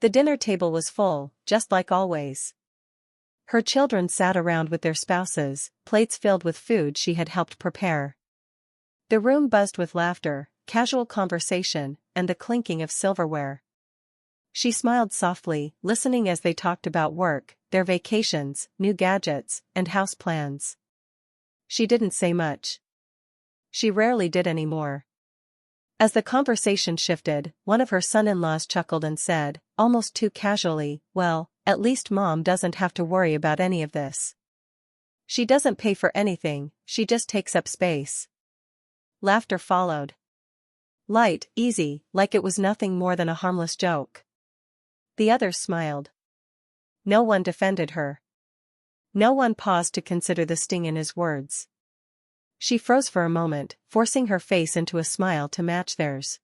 The dinner table was full, just like always. Her children sat around with their spouses, plates filled with food she had helped prepare. The room buzzed with laughter, casual conversation, and the clinking of silverware. She smiled softly, listening as they talked about work, their vacations, new gadgets, and house plans. She didn't say much. She rarely did anymore. As the conversation shifted, one of her son-in-laws chuckled and said, almost too casually, "Well, at least Mom doesn't have to worry about any of this. She doesn't pay for anything, she just takes up space." Laughter followed. Light, easy, like it was nothing more than a harmless joke. The others smiled. No one defended her. No one paused to consider the sting in his words. She froze for a moment, forcing her face into a smile to match theirs.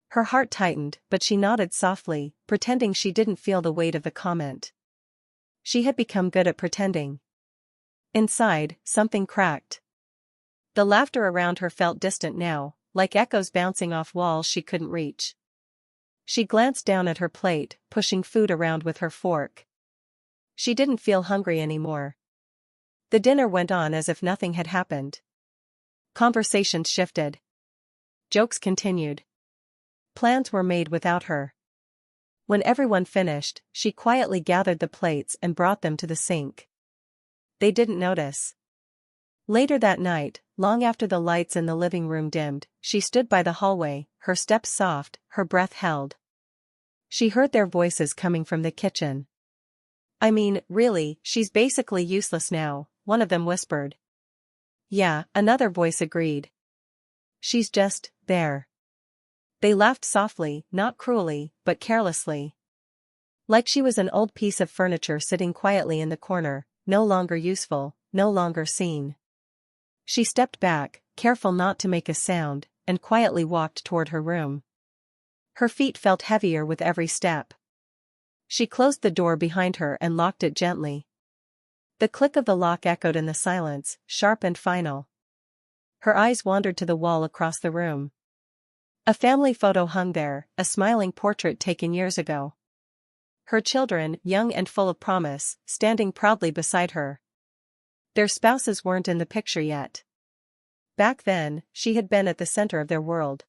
Her heart tightened, but she nodded softly, pretending she didn't feel the weight of the comment. She had become good at pretending. Inside, something cracked. The laughter around her felt distant now, like echoes bouncing off walls she couldn't reach. She glanced down at her plate, pushing food around with her fork. She didn't feel hungry anymore. The dinner went on as if nothing had happened. Conversations shifted. Jokes continued. Plans were made without her. When everyone finished, she quietly gathered the plates and brought them to the sink. They didn't notice. Later that night, long after the lights in the living room dimmed, she stood by the hallway, her steps soft, her breath held. She heard their voices coming from the kitchen. "I mean, really, she's basically useless now," one of them whispered. "Yeah," another voice agreed. "She's just there." They laughed softly, not cruelly, but carelessly. Like she was an old piece of furniture sitting quietly in the corner, no longer useful, no longer seen. She stepped back, careful not to make a sound, and quietly walked toward her room. Her feet felt heavier with every step. She closed the door behind her and locked it gently. The click of the lock echoed in the silence, sharp and final. Her eyes wandered to the wall across the room. A family photo hung there, a smiling portrait taken years ago. Her children, young and full of promise, standing proudly beside her. Their spouses weren't in the picture yet. Back then, she had been at the center of their world.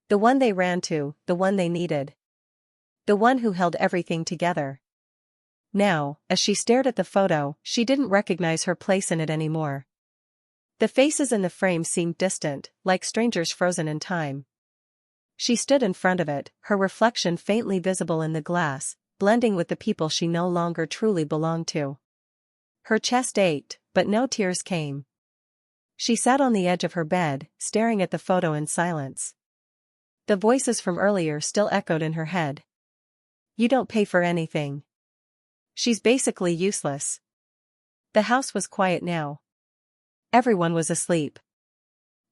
The one they ran to, the one they needed. The one who held everything together. Now, as she stared at the photo, she didn't recognize her place in it anymore. The faces in the frame seemed distant, like strangers frozen in time. She stood in front of it, her reflection faintly visible in the glass, blending with the people she no longer truly belonged to. Her chest ached, but no tears came. She sat on the edge of her bed, staring at the photo in silence. The voices from earlier still echoed in her head. "You don't pay for anything. She's basically useless." The house was quiet now. Everyone was asleep.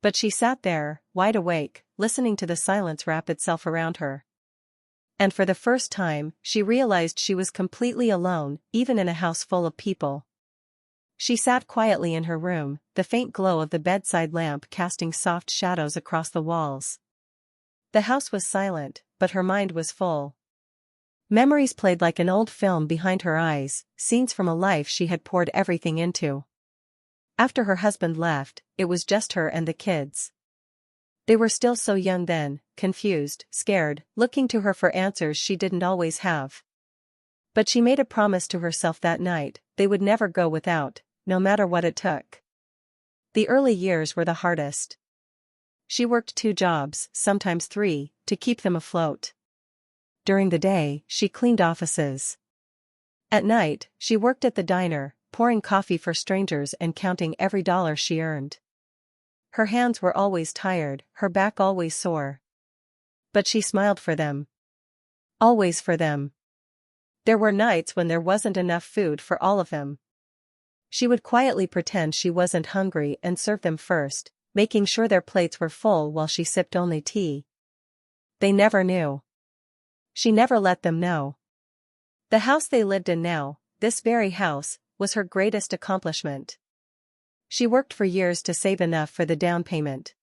But she sat there, wide awake, listening to the silence wrap itself around her. And for the first time, she realized she was completely alone, even in a house full of people. She sat quietly in her room, the faint glow of the bedside lamp casting soft shadows across the walls. The house was silent, but her mind was full. Memories played like an old film behind her eyes, scenes from a life she had poured everything into. After her husband left, it was just her and the kids. They were still so young then, confused, scared, looking to her for answers she didn't always have. But she made a promise to herself that night, they would never go without, no matter what it took. The early years were the hardest. She worked 2 jobs, sometimes 3, to keep them afloat. During the day, she cleaned offices. At night, she worked at the diner, pouring coffee for strangers and counting every dollar she earned. Her hands were always tired, her back always sore. But she smiled for them. Always for them. There were nights when there wasn't enough food for all of them. She would quietly pretend she wasn't hungry and serve them first, making sure their plates were full while she sipped only tea. They never knew. She never let them know. The house they lived in now, this very house, was her greatest accomplishment. She worked for years to save enough for the down payment.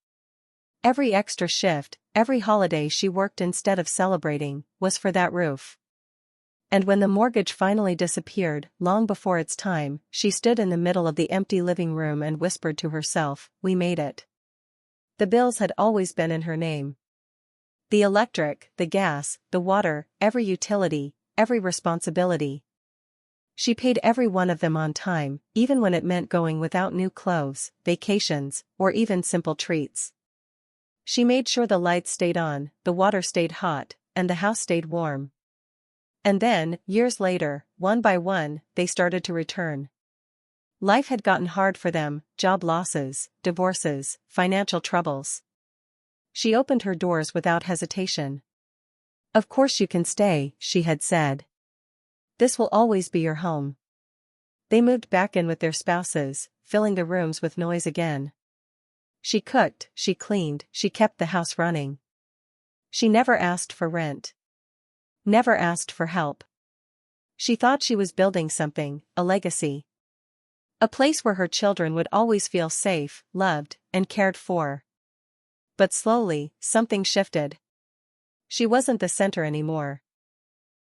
Every extra shift, every holiday she worked instead of celebrating, was for that roof. And when the mortgage finally disappeared, long before its time, she stood in the middle of the empty living room and whispered to herself, "We made it." The bills had always been in her name. The electric, the gas, the water, every utility, every responsibility. She paid every one of them on time, even when it meant going without new clothes, vacations, or even simple treats. She made sure the lights stayed on, the water stayed hot, and the house stayed warm. And then, years later, one by one, they started to return. Life had gotten hard for them, job losses, divorces, financial troubles. She opened her doors without hesitation. "Of course you can stay," she had said. "This will always be your home." They moved back in with their spouses, filling the rooms with noise again. She cooked, she cleaned, she kept the house running. She never asked for rent. Never asked for help. She thought she was building something, a legacy. A place where her children would always feel safe, loved, and cared for. But slowly, something shifted. She wasn't the center anymore.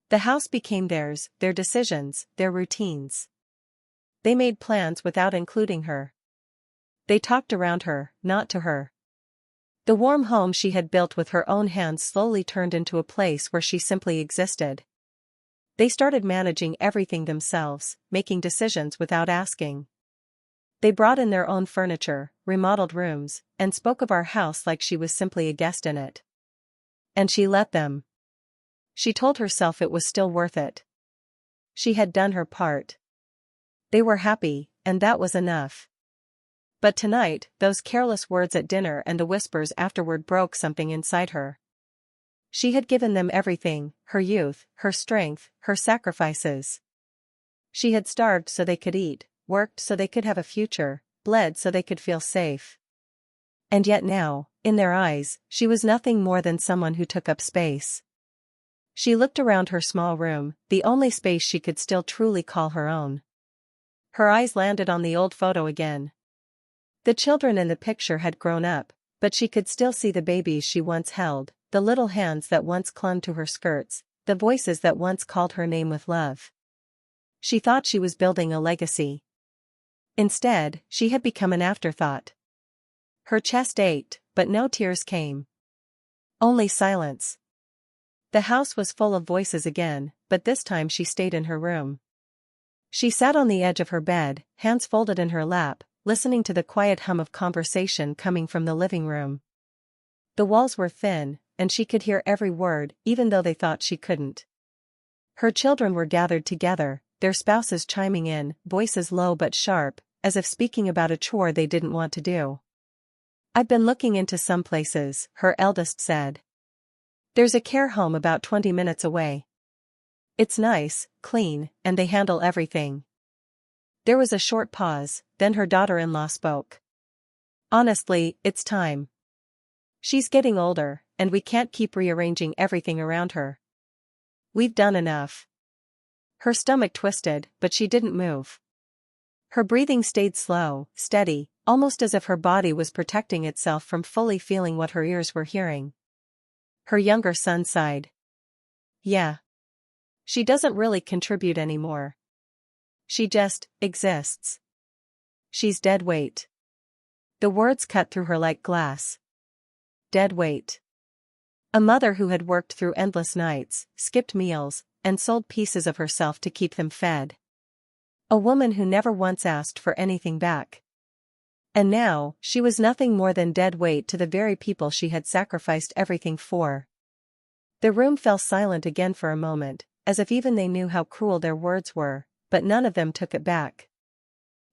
The house became theirs, their decisions, their routines. They made plans without including her. They talked around her, not to her. The warm home she had built with her own hands slowly turned into a place where she simply existed. They started managing everything themselves, making decisions without asking. They brought in their own furniture, remodeled rooms, and spoke of our house like she was simply a guest in it. And she let them. She told herself it was still worth it. She had done her part. They were happy, and that was enough. But tonight, those careless words at dinner and the whispers afterward broke something inside her. She had given them everything, her youth, her strength, her sacrifices. She had starved so they could eat, worked so they could have a future, bled so they could feel safe. And yet now, in their eyes, she was nothing more than someone who took up space. She looked around her small room, the only space she could still truly call her own. Her eyes landed on the old photo again. The children in the picture had grown up, but she could still see the babies she once held, the little hands that once clung to her skirts, the voices that once called her name with love. She thought she was building a legacy. Instead, she had become an afterthought. Her chest ached, but no tears came. Only silence. The house was full of voices again, but this time she stayed in her room. She sat on the edge of her bed, hands folded in her lap, listening to the quiet hum of conversation coming from the living room. The walls were thin, and she could hear every word, even though they thought she couldn't. Her children were gathered together, their spouses chiming in, voices low but sharp, as if speaking about a chore they didn't want to do. "I've been looking into some places," her eldest said. "There's a care home about 20 minutes away. It's nice, clean, and they handle everything." There was a short pause, then her daughter-in-law spoke. "Honestly, it's time. She's getting older, and we can't keep rearranging everything around her. We've done enough." Her stomach twisted, but she didn't move. Her breathing stayed slow, steady, almost as if her body was protecting itself from fully feeling what her ears were hearing. Her younger son sighed. "Yeah. She doesn't really contribute anymore. She just exists. She's dead weight." The words cut through her like glass. Dead weight. A mother who had worked through endless nights, skipped meals, and sold pieces of herself to keep them fed. A woman who never once asked for anything back. And now, she was nothing more than dead weight to the very people she had sacrificed everything for. The room fell silent again for a moment, as if even they knew how cruel their words were, but none of them took it back.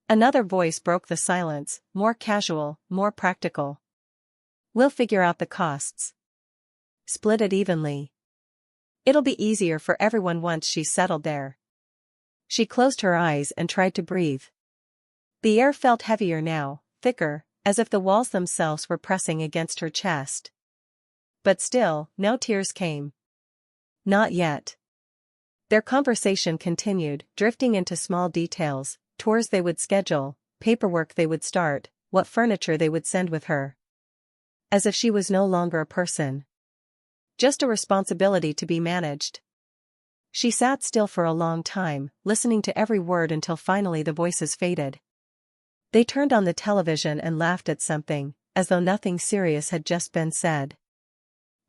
Another voice broke the silence, more casual, more practical. "We'll figure out the costs. Split it evenly. It'll be easier for everyone once she's settled there." She closed her eyes and tried to breathe. The air felt heavier now, thicker, as if the walls themselves were pressing against her chest. But still, no tears came. Not yet. Their conversation continued, drifting into small details, tours they would schedule, paperwork they would start, what furniture they would send with her. As if she was no longer a person. Just a responsibility to be managed. She sat still for a long time, listening to every word until finally the voices faded. They turned on the television and laughed at something, as though nothing serious had just been said.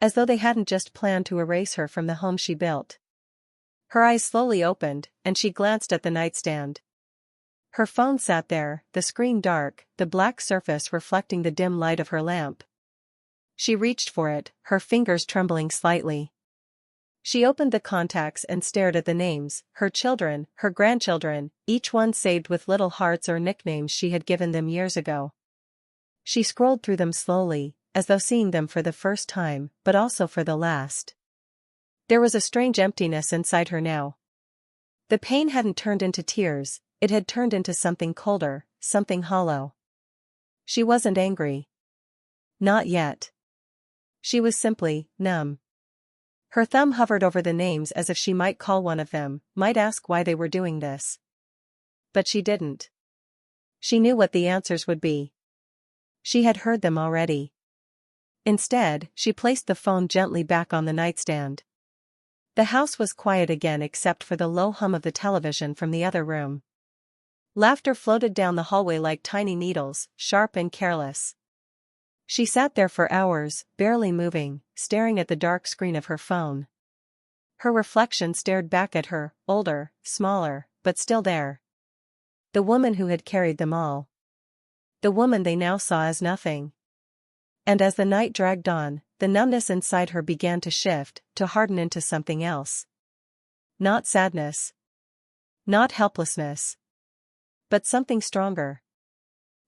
As though they hadn't just planned to erase her from the home she built. Her eyes slowly opened, and she glanced at the nightstand. Her phone sat there, the screen dark, the black surface reflecting the dim light of her lamp. She reached for it, her fingers trembling slightly. She opened the contacts and stared at the names, her children, her grandchildren, each one saved with little hearts or nicknames she had given them years ago. She scrolled through them slowly, as though seeing them for the first time, but also for the last. There was a strange emptiness inside her now. The pain hadn't turned into tears, it had turned into something colder, something hollow. She wasn't angry. Not yet. She was simply numb. Her thumb hovered over the names as if she might call one of them, might ask why they were doing this. But she didn't. She knew what the answers would be. She had heard them already. Instead, she placed the phone gently back on the nightstand. The house was quiet again except for the low hum of the television from the other room. Laughter floated down the hallway like tiny needles, sharp and careless. She sat there for hours, barely moving, staring at the dark screen of her phone. Her reflection stared back at her, older, smaller, but still there. The woman who had carried them all. The woman they now saw as nothing. And as the night dragged on, the numbness inside her began to shift, to harden into something else. Not sadness. Not helplessness. But something stronger.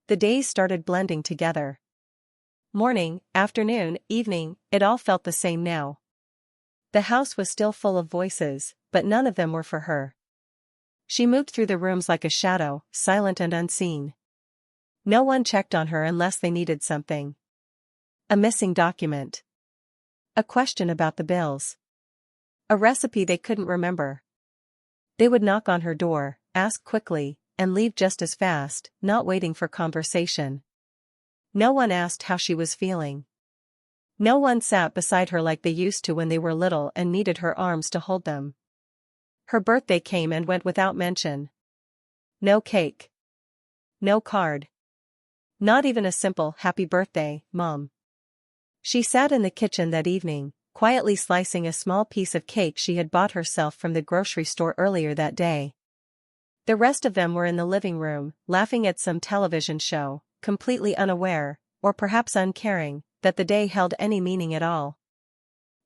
The days started blending together. Morning, afternoon, evening, it all felt the same now. The house was still full of voices, but none of them were for her. She moved through the rooms like a shadow, silent and unseen. No one checked on her unless they needed something. A missing document. A question about the bills. A recipe they couldn't remember. They would knock on her door, ask quickly, and leave just as fast, not waiting for conversation. No one asked how she was feeling. No one sat beside her like they used to when they were little and needed her arms to hold them. Her birthday came and went without mention. No cake. No card. Not even a simple "Happy birthday, Mom." She sat in the kitchen that evening, quietly slicing a small piece of cake she had bought herself from the grocery store earlier that day. The rest of them were in the living room, laughing at some television show, completely unaware, or perhaps uncaring, that the day held any meaning at all.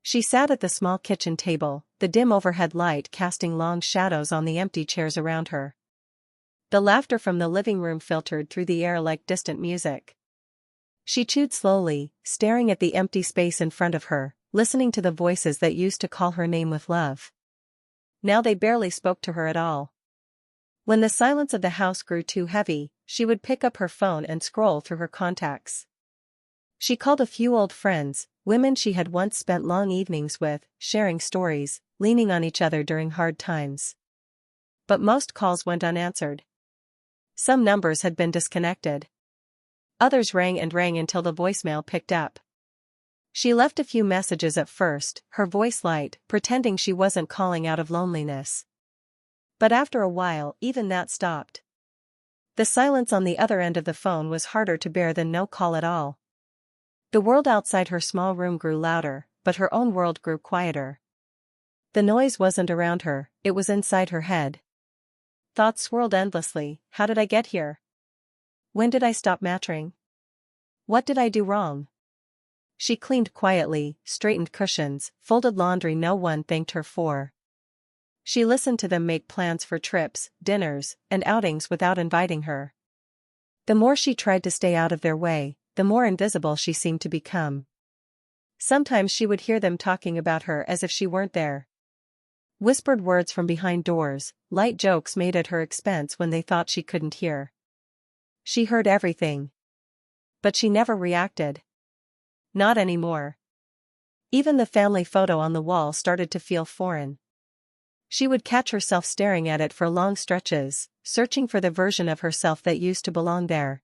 She sat at the small kitchen table, the dim overhead light casting long shadows on the empty chairs around her. The laughter from the living room filtered through the air like distant music. She chewed slowly, staring at the empty space in front of her, listening to the voices that used to call her name with love. Now they barely spoke to her at all. When the silence of the house grew too heavy, she would pick up her phone and scroll through her contacts. She called a few old friends, women she had once spent long evenings with, sharing stories, leaning on each other during hard times. But most calls went unanswered. Some numbers had been disconnected. Others rang and rang until the voicemail picked up. She left a few messages at first, her voice light, pretending she wasn't calling out of loneliness. But after a while, even that stopped. The silence on the other end of the phone was harder to bear than no call at all. The world outside her small room grew louder, but her own world grew quieter. The noise wasn't around her, it was inside her head. Thoughts swirled endlessly. How did I get here? When did I stop mattering? What did I do wrong? She cleaned quietly, straightened cushions, folded laundry no one thanked her for. She listened to them make plans for trips, dinners, and outings without inviting her. The more she tried to stay out of their way, the more invisible she seemed to become. Sometimes she would hear them talking about her as if she weren't there. Whispered words from behind doors, light jokes made at her expense when they thought she couldn't hear. She heard everything. But she never reacted. Not anymore. Even the family photo on the wall started to feel foreign. She would catch herself staring at it for long stretches, searching for the version of herself that used to belong there.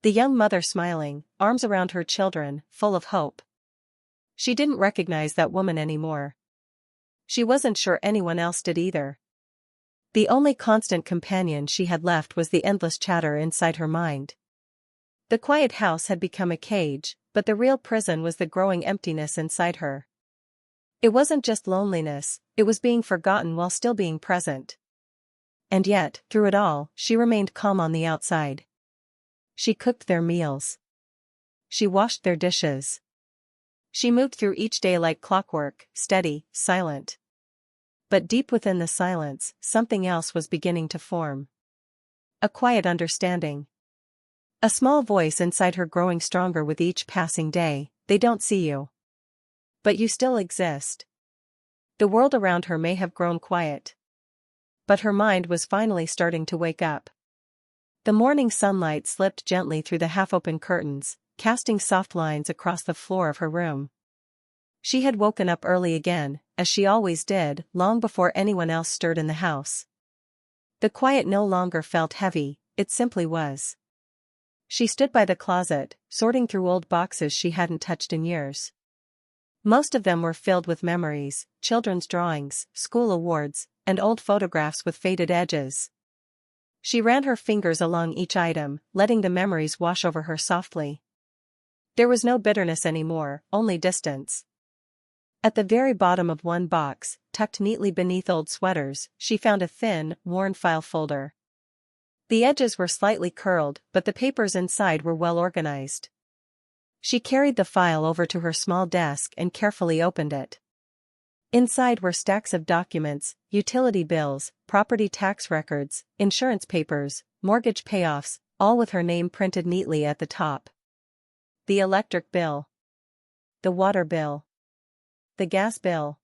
The young mother smiling, arms around her children, full of hope. She didn't recognize that woman anymore. She wasn't sure anyone else did either. The only constant companion she had left was the endless chatter inside her mind. The quiet house had become a cage, but the real prison was the growing emptiness inside her. It wasn't just loneliness, it was being forgotten while still being present. And yet, through it all, she remained calm on the outside. She cooked their meals. She washed their dishes. She moved through each day like clockwork, steady, silent. But deep within the silence, something else was beginning to form. A quiet understanding. A small voice inside her growing stronger with each passing day: they don't see you. But you still exist. The world around her may have grown quiet. But her mind was finally starting to wake up. The morning sunlight slipped gently through the half-open curtains, casting soft lines across the floor of her room. She had woken up early again, as she always did, long before anyone else stirred in the house. The quiet no longer felt heavy, it simply was. She stood by the closet, sorting through old boxes she hadn't touched in years. Most of them were filled with memories, children's drawings, school awards, and old photographs with faded edges. She ran her fingers along each item, letting the memories wash over her softly. There was no bitterness anymore, only distance. At the very bottom of one box, tucked neatly beneath old sweaters, she found a thin, worn file folder. The edges were slightly curled, but the papers inside were well organized. She carried the file over to her small desk and carefully opened it. Inside were stacks of documents, utility bills, property tax records, insurance papers, mortgage payoffs, all with her name printed neatly at the top. The electric bill. The water bill. The gas bill.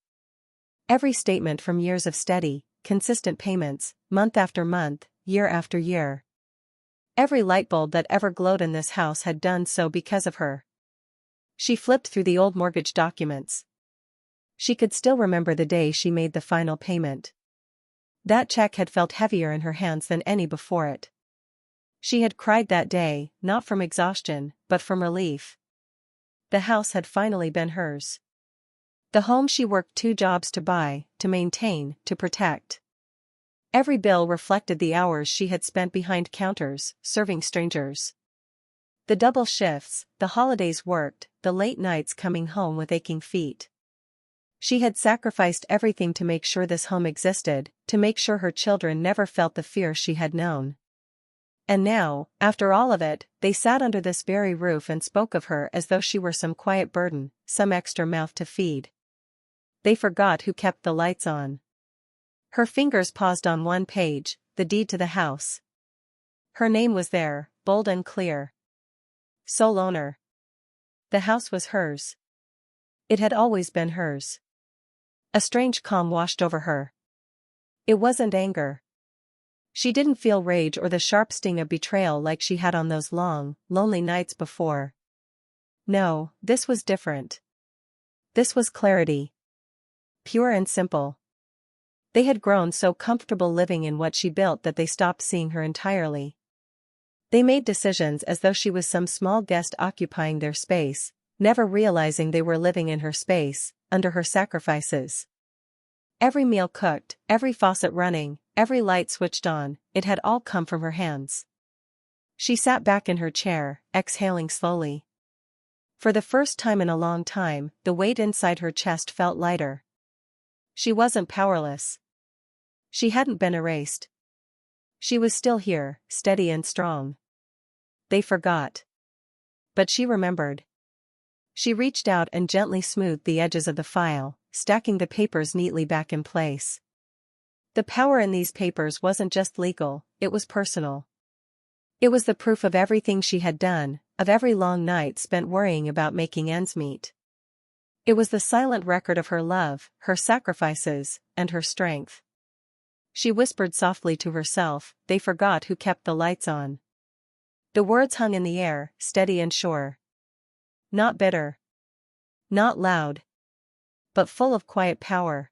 Every statement from years of steady, consistent payments, month after month, year after year. Every light bulb that ever glowed in this house had done so because of her. She flipped through the old mortgage documents. She could still remember the day she made the final payment. That check had felt heavier in her hands than any before it. She had cried that day, not from exhaustion, but from relief. The house had finally been hers. The home she worked 2 jobs to buy, to maintain, to protect. Every bill reflected the hours she had spent behind counters, serving strangers. The double shifts, the holidays worked, the late nights coming home with aching feet. She had sacrificed everything to make sure this home existed, to make sure her children never felt the fear she had known. And now, after all of it, they sat under this very roof and spoke of her as though she were some quiet burden, some extra mouth to feed. They forgot who kept the lights on. Her fingers paused on one page, the deed to the house. Her name was there, bold and clear. Sole owner. The house was hers. It had always been hers. A strange calm washed over her. It wasn't anger. She didn't feel rage or the sharp sting of betrayal like she had on those long, lonely nights before. No, this was different. This was clarity. Pure and simple. They had grown so comfortable living in what she built that they stopped seeing her entirely. They made decisions as though she was some small guest occupying their space, never realizing they were living in her space, under her sacrifices. Every meal cooked, every faucet running, every light switched on, it had all come from her hands. She sat back in her chair, exhaling slowly. For the first time in a long time, the weight inside her chest felt lighter. She wasn't powerless. She hadn't been erased. She was still here, steady and strong. They forgot. But she remembered. She reached out and gently smoothed the edges of the file, stacking the papers neatly back in place. The power in these papers wasn't just legal, it was personal. It was the proof of everything she had done, of every long night spent worrying about making ends meet. It was the silent record of her love, her sacrifices, and her strength. She whispered softly to herself, they forgot who kept the lights on. The words hung in the air, steady and sure. Not bitter. Not loud. But full of quiet power.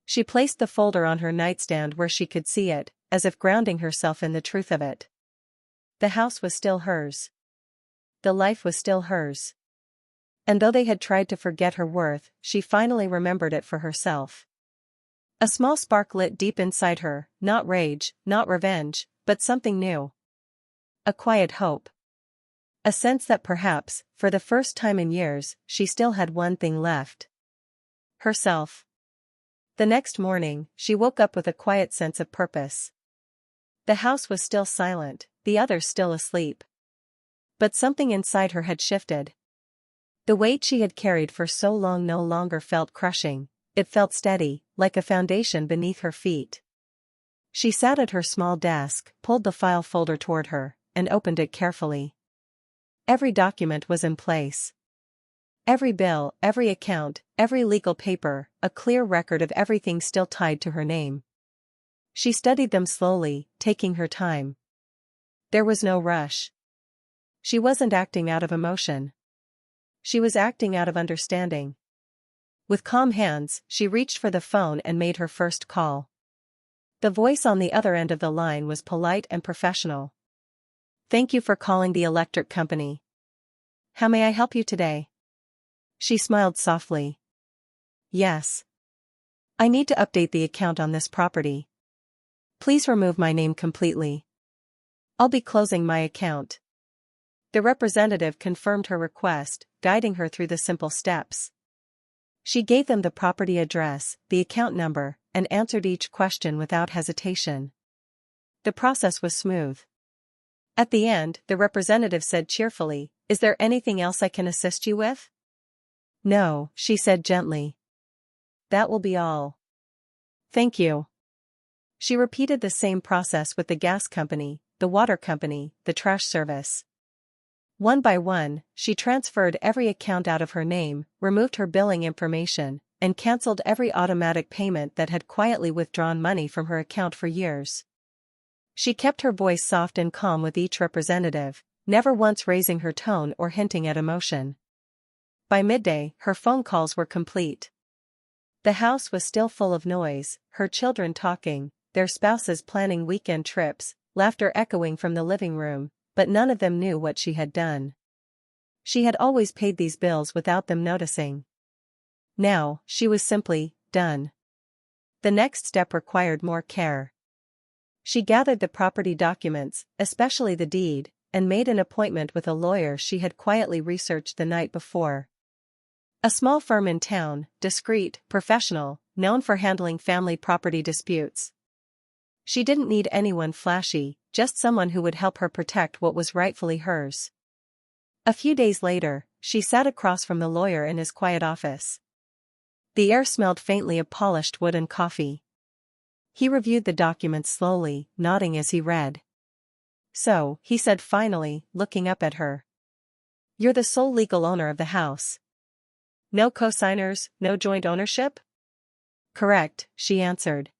She placed the folder on her nightstand where she could see it, as if grounding herself in the truth of it. The house was still hers. The life was still hers. And though they had tried to forget her worth, she finally remembered it for herself. A small spark lit deep inside her, not rage, not revenge, but something new. A quiet hope. A sense that perhaps, for the first time in years, she still had one thing left. Herself. The next morning, she woke up with a quiet sense of purpose. The house was still silent, the others still asleep. But something inside her had shifted. The weight she had carried for so long no longer felt crushing, it felt steady, like a foundation beneath her feet. She sat at her small desk, pulled the file folder toward her, and opened it carefully. Every document was in place. Every bill, every account, every legal paper, a clear record of everything still tied to her name. She studied them slowly, taking her time. There was no rush. She wasn't acting out of emotion. She was acting out of understanding. With calm hands, she reached for the phone and made her first call. The voice on the other end of the line was polite and professional. "Thank you for calling the electric company. How may I help you today?" She smiled softly. "Yes. I need to update the account on this property. Please remove my name completely. I'll be closing my account." The representative confirmed her request, guiding her through the simple steps. She gave them the property address, the account number, and answered each question without hesitation. The process was smooth. At the end, the representative said cheerfully, "Is there anything else I can assist you with?" "No," she said gently. "That will be all. Thank you." She repeated the same process with the gas company, the water company, the trash service. One by one, she transferred every account out of her name, removed her billing information, and cancelled every automatic payment that had quietly withdrawn money from her account for years. She kept her voice soft and calm with each representative, never once raising her tone or hinting at emotion. By midday, her phone calls were complete. The house was still full of noise, her children talking, their spouses planning weekend trips, laughter echoing from the living room, but none of them knew what she had done. She had always paid these bills without them noticing. Now, she was simply done. The next step required more care. She gathered the property documents, especially the deed, and made an appointment with a lawyer she had quietly researched the night before. A small firm in town, discreet, professional, known for handling family property disputes. She didn't need anyone flashy, just someone who would help her protect what was rightfully hers. A few days later, she sat across from the lawyer in his quiet office. The air smelled faintly of polished wood and coffee. He reviewed the documents slowly, nodding as he read. "So," he said finally, looking up at her. "You're the sole legal owner of the house. No co-signers, no joint ownership?" "Correct," she answered.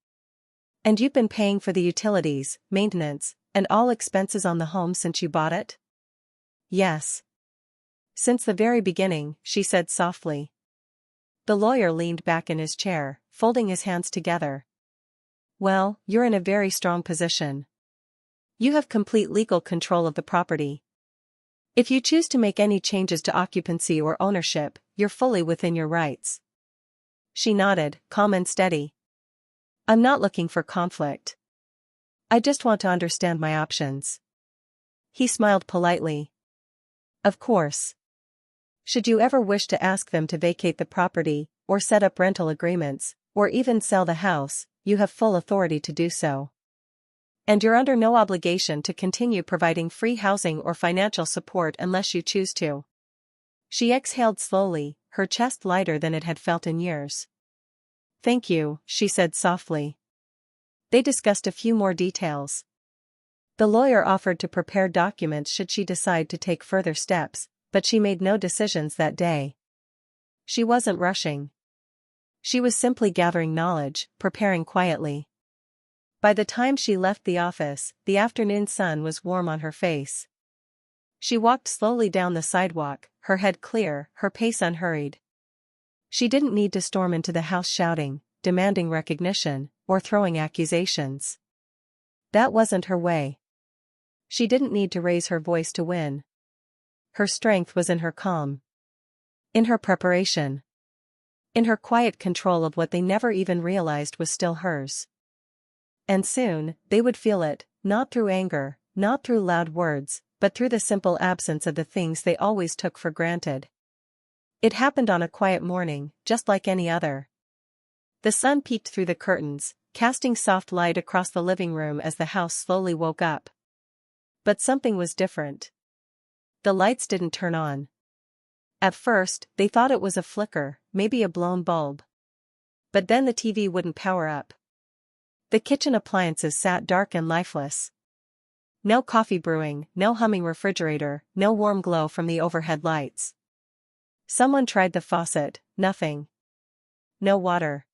"And you've been paying for the utilities, maintenance, and all expenses on the home since you bought it?" "Yes. Since the very beginning," she said softly. The lawyer leaned back in his chair, folding his hands together. "Well, you're in a very strong position. You have complete legal control of the property. If you choose to make any changes to occupancy or ownership, you're fully within your rights." She nodded, calm and steady. "I'm not looking for conflict. I just want to understand my options." He smiled politely. "Of course. Should you ever wish to ask them to vacate the property, or set up rental agreements, or even sell the house, you have full authority to do so. And you're under no obligation to continue providing free housing or financial support unless you choose to." She exhaled slowly, her chest lighter than it had felt in years. "Thank you," she said softly. They discussed a few more details. The lawyer offered to prepare documents should she decide to take further steps, but she made no decisions that day. She wasn't rushing. She was simply gathering knowledge, preparing quietly. By the time she left the office, the afternoon sun was warm on her face. She walked slowly down the sidewalk, her head clear, her pace unhurried. She didn't need to storm into the house shouting, demanding recognition, or throwing accusations. That wasn't her way. She didn't need to raise her voice to win. Her strength was in her calm. In her preparation. In her quiet control of what they never even realized was still hers. And soon, they would feel it, not through anger, not through loud words, but through the simple absence of the things they always took for granted. It happened on a quiet morning, just like any other. The sun peeked through the curtains, casting soft light across the living room as the house slowly woke up. But something was different. The lights didn't turn on. At first, they thought it was a flicker, maybe a blown bulb. But then the TV wouldn't power up. The kitchen appliances sat dark and lifeless. No coffee brewing, no humming refrigerator, no warm glow from the overhead lights. Someone tried the faucet, nothing. No water.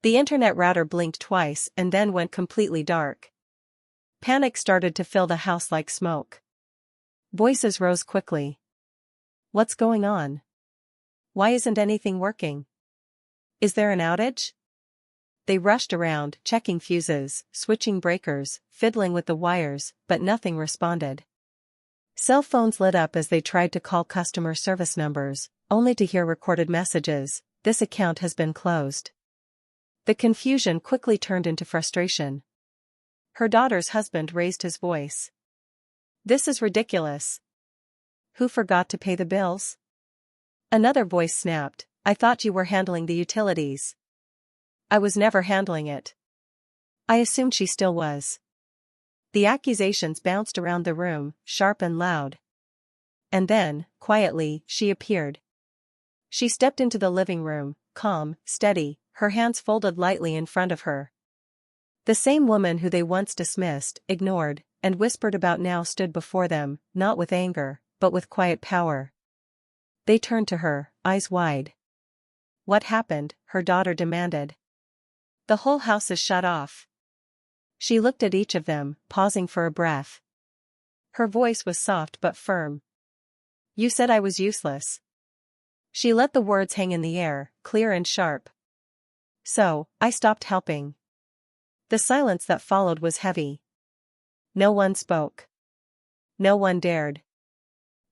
The internet router blinked twice and then went completely dark. Panic started to fill the house like smoke. Voices rose quickly. What's going on? Why isn't anything working? Is there an outage? They rushed around, checking fuses, switching breakers, fiddling with the wires, but nothing responded. Cell phones lit up as they tried to call customer service numbers, only to hear recorded messages, "This account has been closed." The confusion quickly turned into frustration. Her daughter's husband raised his voice. "This is ridiculous. Who forgot to pay the bills?" Another voice snapped, "I thought you were handling the utilities." "I was never handling it." I assumed she still was. The accusations bounced around the room, sharp and loud. And then, quietly, she appeared. She stepped into the living room, calm, steady, her hands folded lightly in front of her. The same woman who they once dismissed, ignored, and whispered about now stood before them, not with anger, but with quiet power. They turned to her, eyes wide. "What happened?" her daughter demanded. "The whole house is shut off." She looked at each of them, pausing for a breath. Her voice was soft but firm. "You said I was useless." She let the words hang in the air, clear and sharp. "So, I stopped helping." The silence that followed was heavy. No one spoke. No one dared.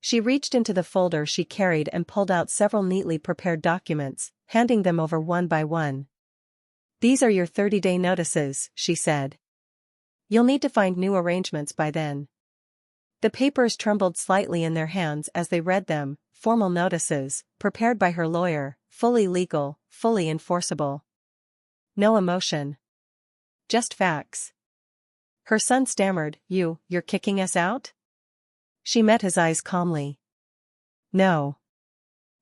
She reached into the folder she carried and pulled out several neatly prepared documents, handing them over one by one. "These are your 30-day notices," she said. "You'll need to find new arrangements by then." The papers trembled slightly in their hands as they read them, formal notices, prepared by her lawyer, fully legal, fully enforceable. No emotion. Just facts. Her son stammered, You're kicking us out?" She met his eyes calmly. "No.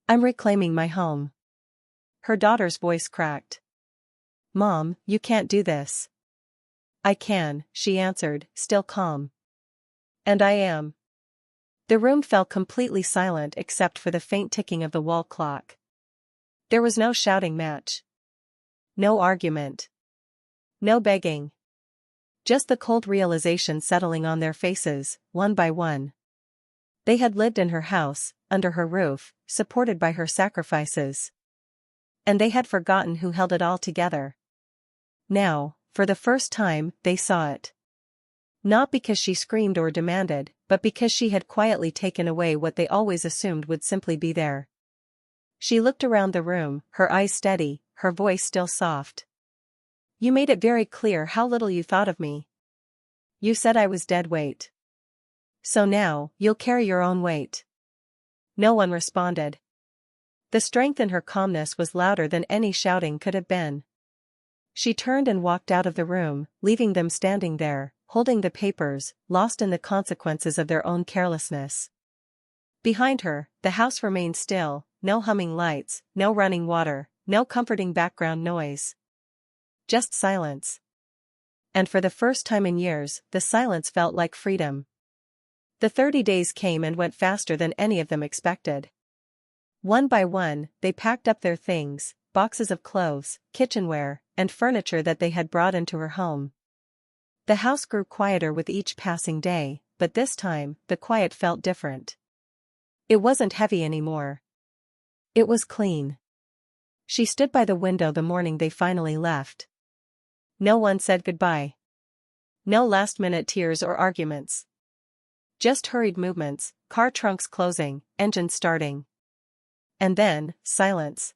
I'm reclaiming my home." Her daughter's voice cracked. "Mom, you can't do this." "I can," she answered, still calm. "And I am." The room fell completely silent except for the faint ticking of the wall clock. There was no shouting match. No argument. No begging. Just the cold realization settling on their faces, one by one. They had lived in her house, under her roof, supported by her sacrifices. And they had forgotten who held it all together. Now, for the first time, they saw it. Not because she screamed or demanded, but because she had quietly taken away what they always assumed would simply be there. She looked around the room, her eyes steady, her voice still soft. "You made it very clear how little you thought of me. You said I was dead weight. So now, you'll carry your own weight." No one responded. The strength in her calmness was louder than any shouting could have been. She turned and walked out of the room, leaving them standing there, holding the papers, lost in the consequences of their own carelessness. Behind her, the house remained still, no humming lights, no running water, no comforting background noise. Just silence. And for the first time in years, the silence felt like freedom. The 30 days came and went faster than any of them expected. One by one, they packed up their things, boxes of clothes, kitchenware, and furniture that they had brought into her home. The house grew quieter with each passing day, but this time, the quiet felt different. It wasn't heavy anymore. It was clean. She stood by the window the morning they finally left. No one said goodbye. No last-minute tears or arguments. Just hurried movements, car trunks closing, engine starting. And then, silence.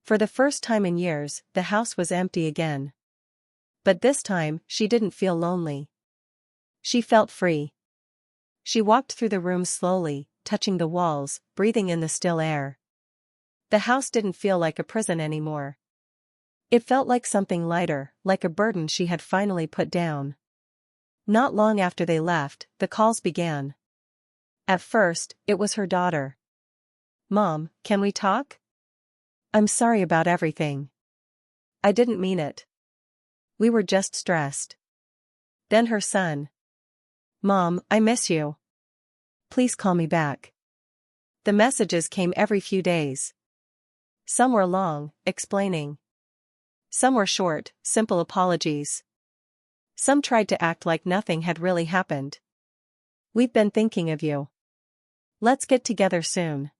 For the first time in years, the house was empty again. But this time, she didn't feel lonely. She felt free. She walked through the room slowly, touching the walls, breathing in the still air. The house didn't feel like a prison anymore. It felt like something lighter, like a burden she had finally put down. Not long after they left, the calls began. At first, it was her daughter. "Mom, can we talk? I'm sorry about everything. I didn't mean it. We were just stressed." Then her son. "Mom, I miss you. Please call me back." The messages came every few days. Some were long, explaining. Some were short, simple apologies. Some tried to act like nothing had really happened. "We've been thinking of you. Let's get together soon."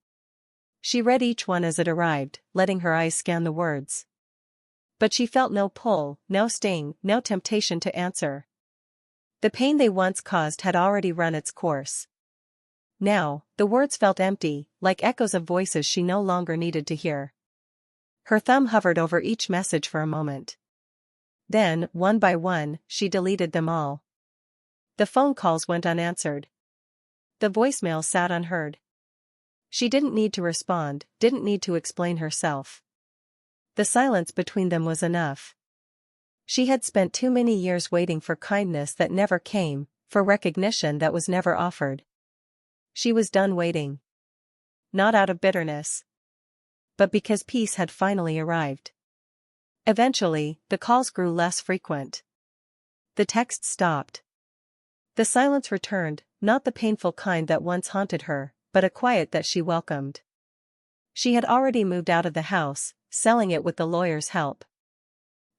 She read each one as it arrived, letting her eyes scan the words. But she felt no pull, no sting, no temptation to answer. The pain they once caused had already run its course. Now, the words felt empty, like echoes of voices she no longer needed to hear. Her thumb hovered over each message for a moment. Then, one by one, she deleted them all. The phone calls went unanswered. The voicemail sat unheard. She didn't need to respond, didn't need to explain herself. The silence between them was enough. She had spent too many years waiting for kindness that never came, for recognition that was never offered. She was done waiting. Not out of bitterness, but because peace had finally arrived. Eventually, the calls grew less frequent. The texts stopped. The silence returned, not the painful kind that once haunted her, but a quiet that she welcomed. She had already moved out of the house, selling it with the lawyer's help.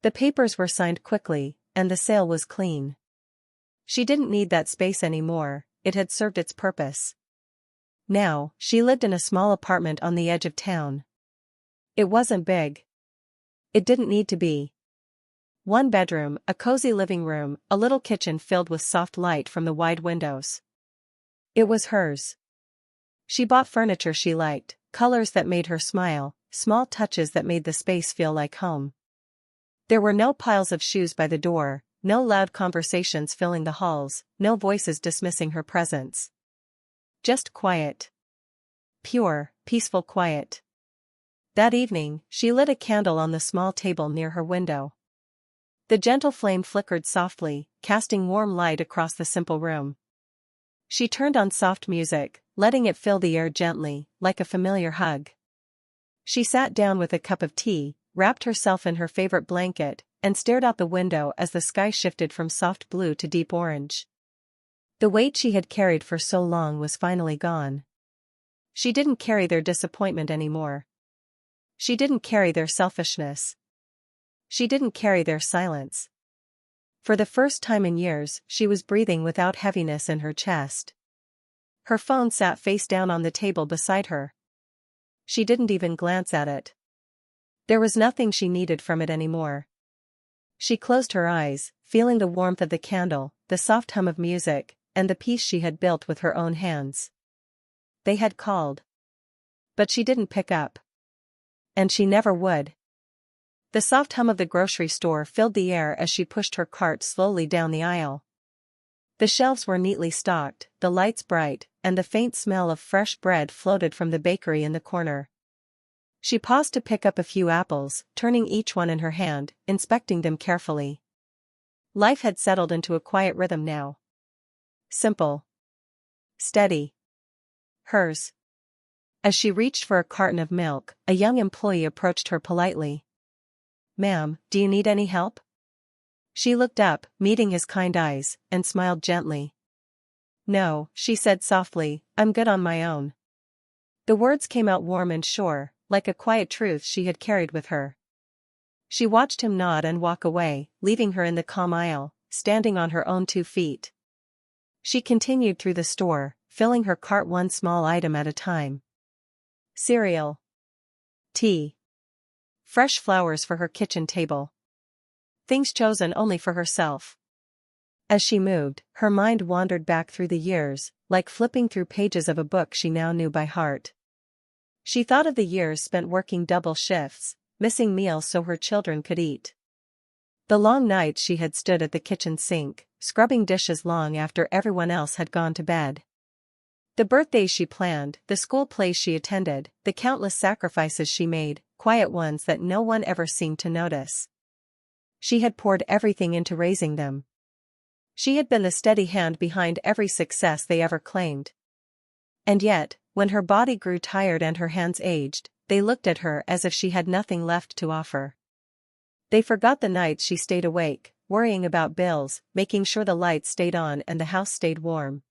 The papers were signed quickly, and the sale was clean. She didn't need that space anymore, it had served its purpose. Now, she lived in a small apartment on the edge of town. It wasn't big. It didn't need to be. One bedroom, a cozy living room, a little kitchen filled with soft light from the wide windows. It was hers. She bought furniture she liked, colors that made her smile, small touches that made the space feel like home. There were no piles of shoes by the door, no loud conversations filling the halls, no voices dismissing her presence. Just quiet. Pure, peaceful quiet. That evening, she lit a candle on the small table near her window. The gentle flame flickered softly, casting warm light across the simple room. She turned on soft music, letting it fill the air gently, like a familiar hug. She sat down with a cup of tea, wrapped herself in her favorite blanket, and stared out the window as the sky shifted from soft blue to deep orange. The weight she had carried for so long was finally gone. She didn't carry their disappointment anymore. She didn't carry their selfishness. She didn't carry their silence. For the first time in years, she was breathing without heaviness in her chest. Her phone sat face down on the table beside her. She didn't even glance at it. There was nothing she needed from it anymore. She closed her eyes, feeling the warmth of the candle, the soft hum of music, and the peace she had built with her own hands. They had called. But she didn't pick up. And she never would. The soft hum of the grocery store filled the air as she pushed her cart slowly down the aisle. The shelves were neatly stocked, the lights bright, and the faint smell of fresh bread floated from the bakery in the corner. She paused to pick up a few apples, turning each one in her hand, inspecting them carefully. Life had settled into a quiet rhythm now. Simple. Steady. Hers. As she reached for a carton of milk, a young employee approached her politely. "Ma'am, do you need any help?" She looked up, meeting his kind eyes, and smiled gently. "No," she said softly, "I'm good on my own." The words came out warm and sure, like a quiet truth she had carried with her. She watched him nod and walk away, leaving her in the calm aisle, standing on her own 2 feet. She continued through the store, filling her cart one small item at a time. Cereal. Tea. Fresh flowers for her kitchen table. Things chosen only for herself. As she moved, her mind wandered back through the years, like flipping through pages of a book she now knew by heart. She thought of the years spent working double shifts, missing meals so her children could eat. The long nights she had stood at the kitchen sink, scrubbing dishes long after everyone else had gone to bed. The birthdays she planned, the school plays she attended, the countless sacrifices she made, quiet ones that no one ever seemed to notice. She had poured everything into raising them. She had been the steady hand behind every success they ever claimed. And yet, when her body grew tired and her hands aged, they looked at her as if she had nothing left to offer. They forgot the nights she stayed awake, worrying about bills, making sure the lights stayed on and the house stayed warm.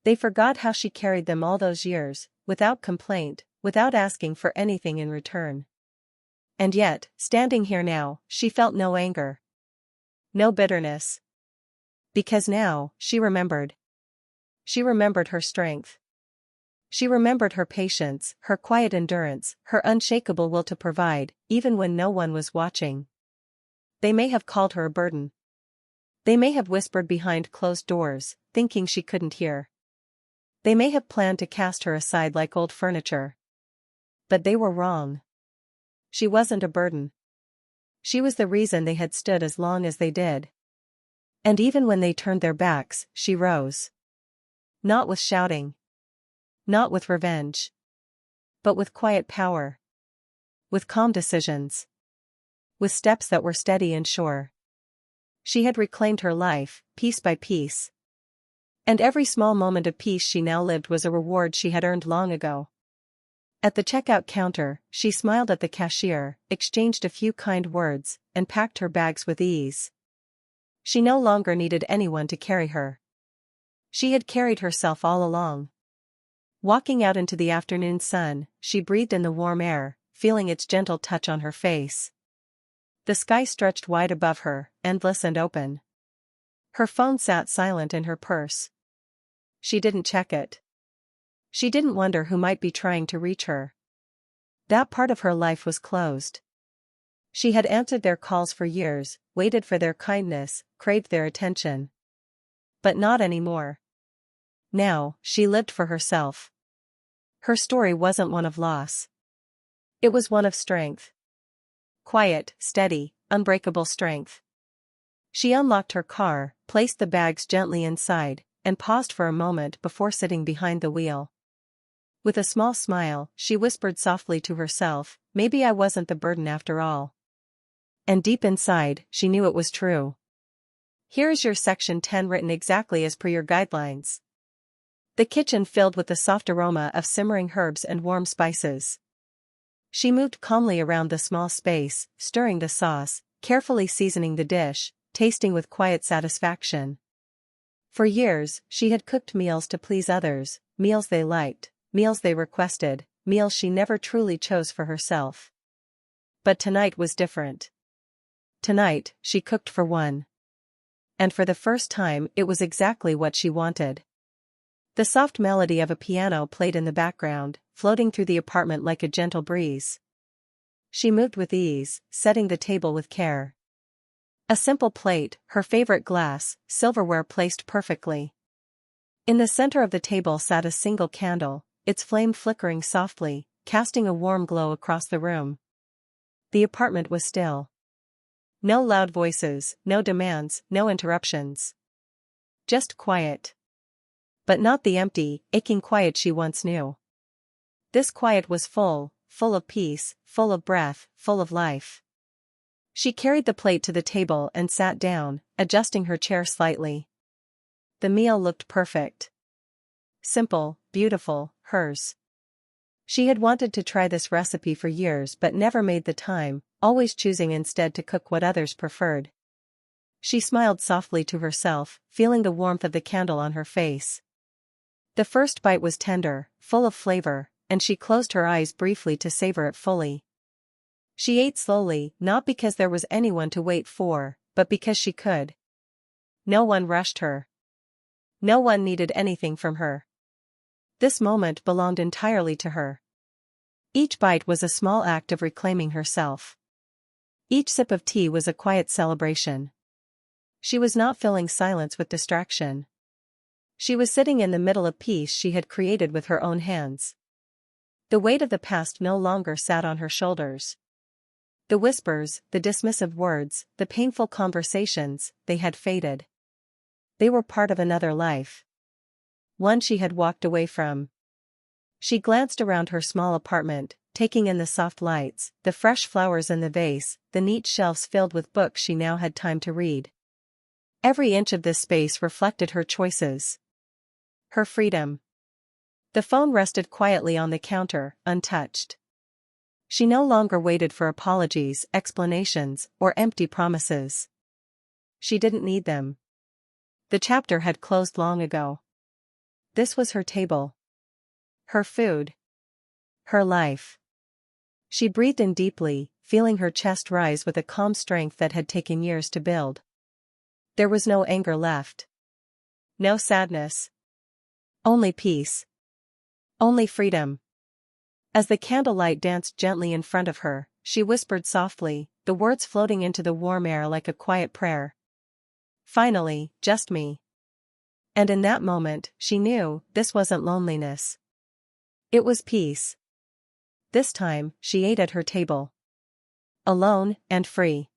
They forgot how she carried them all those years, without complaint, without asking for anything in return. And yet, standing here now, she felt no anger. No bitterness. Because now, she remembered. She remembered her strength. She remembered her patience, her quiet endurance, her unshakable will to provide, even when no one was watching. They may have called her a burden. They may have whispered behind closed doors, thinking she couldn't hear. They may have planned to cast her aside like old furniture. But they were wrong. She wasn't a burden. She was the reason they had stood as long as they did. And even when they turned their backs, she rose. Not with shouting. Not with revenge. But with quiet power. With calm decisions. With steps that were steady and sure. She had reclaimed her life, piece by piece. And every small moment of peace she now lived was a reward she had earned long ago. At the checkout counter, she smiled at the cashier, exchanged a few kind words, and packed her bags with ease. She no longer needed anyone to carry her. She had carried herself all along. Walking out into the afternoon sun, she breathed in the warm air, feeling its gentle touch on her face. The sky stretched wide above her, endless and open. Her phone sat silent in her purse. She didn't check it. She didn't wonder who might be trying to reach her. That part of her life was closed. She had answered their calls for years, waited for their kindness, craved their attention. But not anymore. Now, she lived for herself. Her story wasn't one of loss. It was one of strength. Quiet, steady, unbreakable strength. She unlocked her car, placed the bags gently inside, and paused for a moment before sitting behind the wheel. With a small smile, she whispered softly to herself, "Maybe I wasn't the burden after all." And deep inside, she knew it was true. Here is your section 10 written exactly as per your guidelines. The kitchen filled with the soft aroma of simmering herbs and warm spices. She moved calmly around the small space, stirring the sauce, carefully seasoning the dish, tasting with quiet satisfaction. For years, she had cooked meals to please others, meals they liked, meals they requested, meals she never truly chose for herself. But tonight was different. Tonight, she cooked for one. And for the first time, it was exactly what she wanted. The soft melody of a piano played in the background, floating through the apartment like a gentle breeze. She moved with ease, setting the table with care. A simple plate, her favorite glass, silverware placed perfectly. In the center of the table sat a single candle, its flame flickering softly, casting a warm glow across the room. The apartment was still. No loud voices, no demands, no interruptions. Just quiet. But not the empty, aching quiet she once knew. This quiet was full of peace, full of breath, full of life. She carried the plate to the table and sat down, adjusting her chair slightly. The meal looked perfect. Simple, beautiful, hers. She had wanted to try this recipe for years but never made the time, always choosing instead to cook what others preferred. She smiled softly to herself, feeling the warmth of the candle on her face. The first bite was tender, full of flavor, and she closed her eyes briefly to savor it fully. She ate slowly, not because there was anyone to wait for, but because she could. No one rushed her. No one needed anything from her. This moment belonged entirely to her. Each bite was a small act of reclaiming herself. Each sip of tea was a quiet celebration. She was not filling silence with distraction. She was sitting in the middle of peace she had created with her own hands. The weight of the past no longer sat on her shoulders. The whispers, the dismissive words, the painful conversations, they had faded. They were part of another life. One she had walked away from. She glanced around her small apartment, taking in the soft lights, the fresh flowers in the vase, the neat shelves filled with books she now had time to read. Every inch of this space reflected her choices. Her freedom. The phone rested quietly on the counter, untouched. She no longer waited for apologies, explanations, or empty promises. She didn't need them. The chapter had closed long ago. This was her table. Her food. Her life. She breathed in deeply, feeling her chest rise with a calm strength that had taken years to build. There was no anger left. No sadness. Only peace. Only freedom. As the candlelight danced gently in front of her, she whispered softly, the words floating into the warm air like a quiet prayer. Finally, just me. And in that moment, she knew, this wasn't loneliness. It was peace. This time, she ate at her table. Alone, and free.